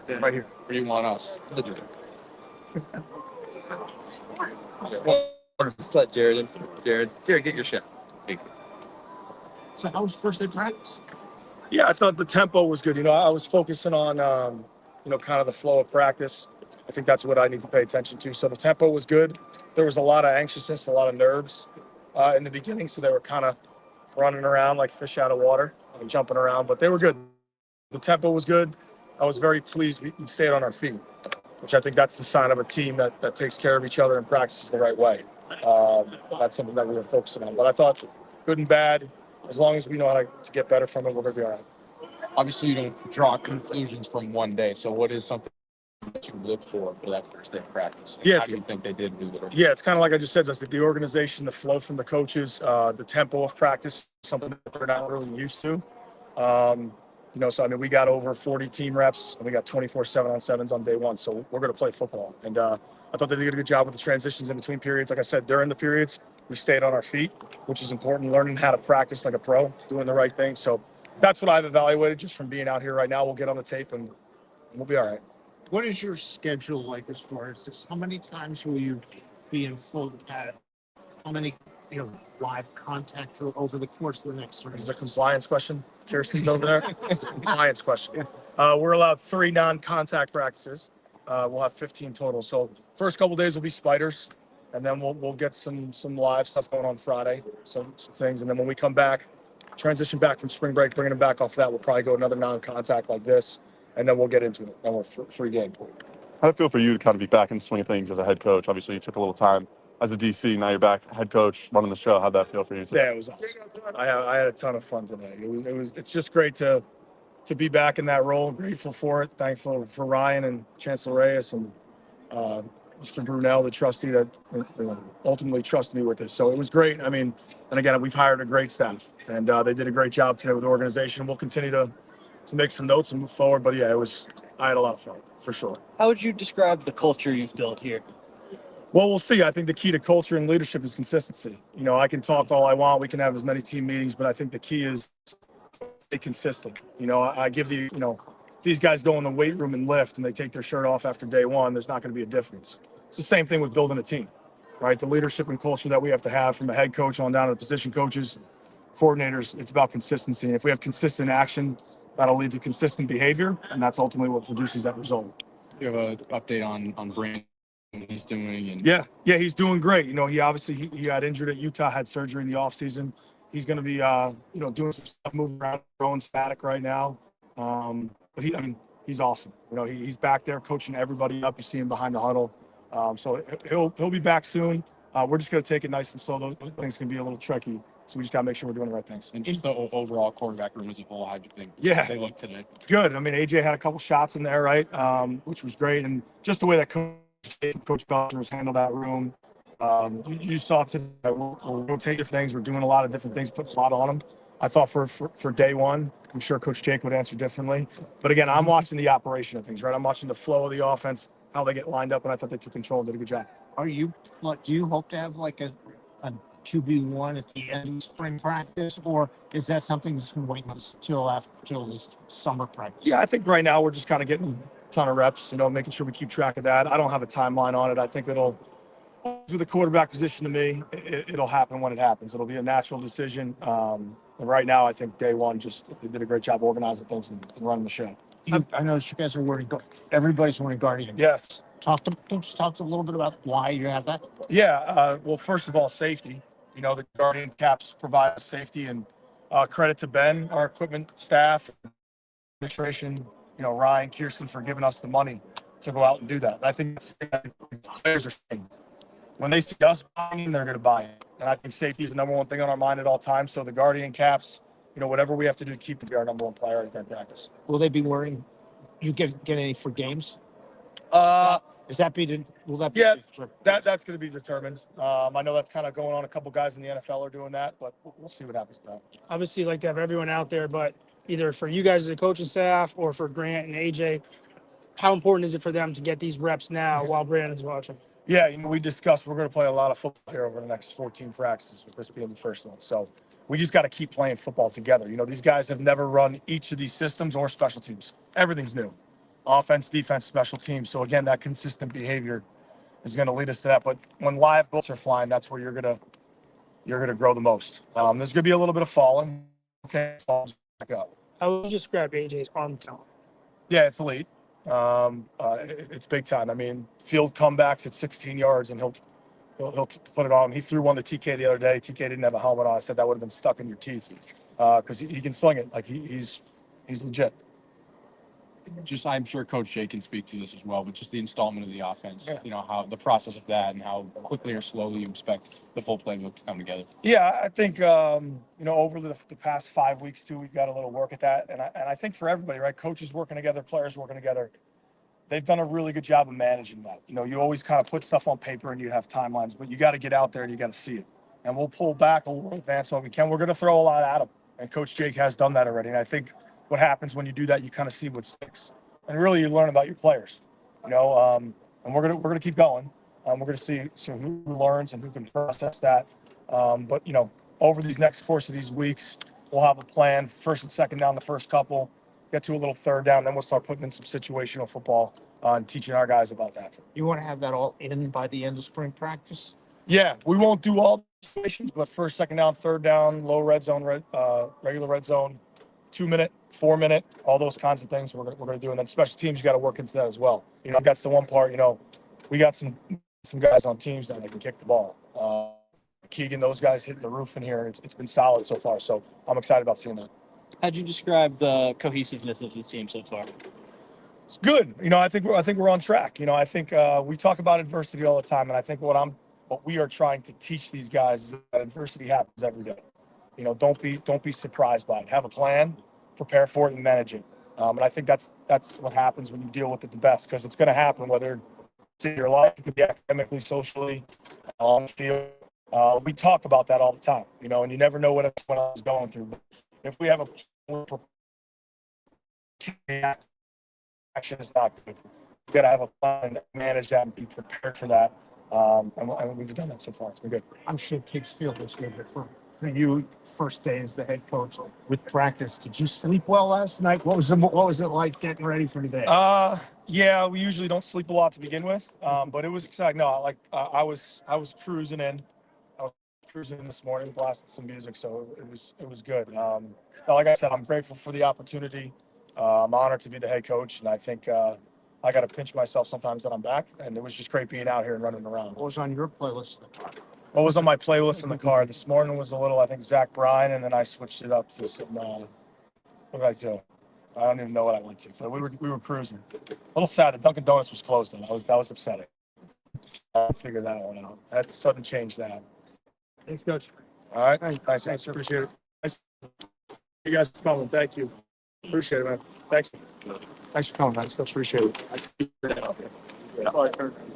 Right here. Where do you want us? Just let Jared in. Jared, get your shit. So how was first day practice? Yeah, I thought the tempo was good. I was focusing on, kind of the flow of practice. I think that's what I need to pay attention to. So the tempo was good. There was a lot of anxiousness, a lot of nerves in the beginning. So they were kind of running around like fish out of water and jumping around, but they were good. The tempo was good. I was very pleased we stayed on our feet, which I think that's the sign of a team that takes care of each other and practices the right way. That's something that we were focusing on. But I thought good and bad, as long as we know how to get better from it, we're going to be all right. Obviously, you don't draw conclusions from one day. So what is something that you look for that first day of practice? Yeah, how do you think they did do it? Yeah, it's kind of like I just said, the organization, the flow from the coaches, the tempo of practice, something that they're not really used to. We got over 40 team reps and we got 24 7-on-7s on day one. So we're going to play football. And I thought they did a good job with the transitions in between periods. Like I said, during the periods, we stayed on our feet, which is important, learning how to practice like a pro, doing the right thing. So that's what I've evaluated just from being out here right now. We'll get on the tape and we'll be all right. What is your schedule like as far as this? How many times will you be in full pad? How many, live contact over the course of the next 3 This is months? a compliance question. Kirsten's over there. It's a compliance question. We're allowed 3 non-contact practices. We'll have 15 total. So first couple days will be spiders, and then we'll get some live stuff going on Friday, some things, and then when we come back, transition back from spring break, bringing them back off that, we'll probably go another non-contact like this, and then we'll get into it. And we're free game. How did it feel for you to kind of be back in the swing of things as a head coach? Obviously, you took a little time as a DC. Now you're back, head coach, running the show. How'd that feel for you? Yeah, it was awesome. I had a ton of fun today. It's just great to be back in that role. Grateful for it. Thankful for Ryan and Chancellor Reyes and Mr. Brunel, the trustee that ultimately trusted me with this. So it was great. And again, we've hired a great staff, and they did a great job today with the organization. We'll continue to make some notes and move forward. But yeah, I had a lot of fun for sure. How would you describe the culture you've built here? Well, we'll see. I think the key to culture and leadership is consistency. I can talk all I want. We can have as many team meetings, but I think the key is stay consistent. I give these guys go in the weight room and lift and they take their shirt off after day one, there's not going to be a difference. It's the same thing with building a team, right? The leadership and culture that we have to have from a head coach on down to the position coaches, coordinators, it's about consistency. And if we have consistent action, that'll lead to consistent behavior, and that's ultimately what produces that result. You have an update on Brandon, what he's doing? And Yeah, he's doing great. He obviously he got injured at Utah, had surgery in the offseason. He's going to be doing some stuff, moving around, throwing static right now. But he's awesome. He's back there coaching everybody up. You see him behind the huddle. So he'll be back soon. We're just going to take it nice and slow. Those things can be a little tricky. So we just got to make sure we're doing the right things. And just the overall quarterback room as a whole, how do you think they look today? It's good. AJ had a couple shots in there, right, which was great. And just the way that Coach Belcher has handled that room. You saw today, we're rotating things. We're doing a lot of different things, putting a lot on them. I thought for day one, I'm sure Coach Jake would answer differently. But again, I'm watching the operation of things, right? I'm watching the flow of the offense, how they get lined up, and I thought they took control and did a good job. Do you hope to have like a QB1 at the end of spring practice, or is that something that's going to wait till this summer practice? Yeah, I think right now we're just kind of getting a ton of reps, making sure we keep track of that. I don't have a timeline on it. I think with the quarterback position to me, it'll happen when it happens. It'll be a natural decision. And right now, I think day one, they did a great job organizing things and running the show. I know you guys are wearing. Everybody's wearing Guardian. Yes. Talk to a little bit about why you have that. Yeah. Well, first of all, safety. The Guardian caps provide safety, and credit to Ben, our equipment staff, administration. Ryan, Kirsten for giving us the money to go out and do that. And I think the players are saying when they see us buying, they're going to buy it. And I think safety is the number one thing on our mind at all times. So the Guardian caps, whatever we have to do to keep it our number one priority during practice. Will they be wearing? You get any for games? Is that will that be? Yeah, that's going to be determined. I know that's kind of going on. A couple guys in the NFL are doing that, but we'll see what happens with that. Obviously, you'd like to have everyone out there, but either for you guys as a coaching staff or for Grant and AJ, how important is it for them to get these reps now while Brandon's watching? Yeah, we discussed we're going to play a lot of football here over the next 14 practices, with this being the first one. So we just got to keep playing football together. These guys have never run each of these systems or special teams. Everything's new. offense, defense, special teams. So again, that consistent behavior is going to lead us to that. But when live bullets are flying, that's where you're gonna grow the most. There's gonna be a little bit of falling. Okay, falls back up. I would just grab AJ's arm talent. Yeah, it's elite. It's big time. I mean, field comebacks at 16 yards, and he'll put it on. He threw one to TK the other day. TK didn't have a helmet on. I said that would have been stuck in your teeth because he can sling it. Like he's legit. Just, I'm sure Coach Jay can speak to this as well, but just the installment of the offense, Yeah. you know, how the process of that and how quickly or slowly you expect the full playbook to come together. Yeah, I think over the past 5 weeks too, we've got a little work at that, and I think for everybody, right? Coaches working together, players working together. They've done a really good job of managing that. You know, you always kind of put stuff on paper and you have timelines, but you got to get out there and you got to see it. And we'll pull back, we'll advance what we can. We're going to throw a lot at them, and Coach Jake has done that already. And I think what happens when you do that, you kind of see what sticks, and really you learn about your players. You know, and we're gonna keep going. We're gonna see who learns and who can process that. But you know, over these next course of these weeks, we'll have a plan. First and second down, the first couple. Get to a little third down, then we'll start putting in some situational football and teaching our guys about that. You want to have that all in by the end of spring practice? Yeah, we won't do all the situations, but first, second down, third down, low red zone, regular red zone, 2 minute, 4 minute, all those kinds of things we're gonna do. And then special teams, you got to work into that as well. You know, that's the one part. You know, we got some guys on teams that can kick the ball. Keegan, those guys hitting the roof in here. It's been solid so far. So I'm excited about seeing that. How'd you describe the cohesiveness of the team so far? It's good. You know, I think we're on track. You know, I think we talk about adversity all the time, and I think what we are trying to teach these guys is that adversity happens every day. You know, don't be surprised by it. Have a plan, prepare for it, and manage it. And I think that's what happens when you deal with it the best, because it's going to happen whether it's in your life, it could be academically, socially, on the field. We talk about that all the time. You know, and you never know what someone else is going through. But if we have a plan, action is not good. You got to have a plan, manage that, and be prepared for that. And we've done that so far. It's been good. I'm sure kids feel this good, but for you, first day as the head coach with practice, did you sleep well last night? What was it like getting ready for today? Yeah, we usually don't sleep a lot to begin with, but it was exciting. No, I was cruising in. I was cruising in this morning, blasted some music, so it was good. Like I said, I'm grateful for the opportunity. I'm honored to be the head coach, and I think I got to pinch myself sometimes that I'm back. And it was just great being out here and running around. What was on your playlist? What was on my playlist in the car this morning was a little, I think, Zach Bryan, and then I switched it up to some. What did I do? I don't even know what I went to, but we were cruising. A little sad that Dunkin' Donuts was closed though. That was upsetting. I figured that one out. I had to sudden change that. Thanks, Coach. All right. Thanks. Appreciate it. Thanks. You guys for coming. Thank you. Appreciate it, man. Thanks. Thanks for coming, man. Appreciate it.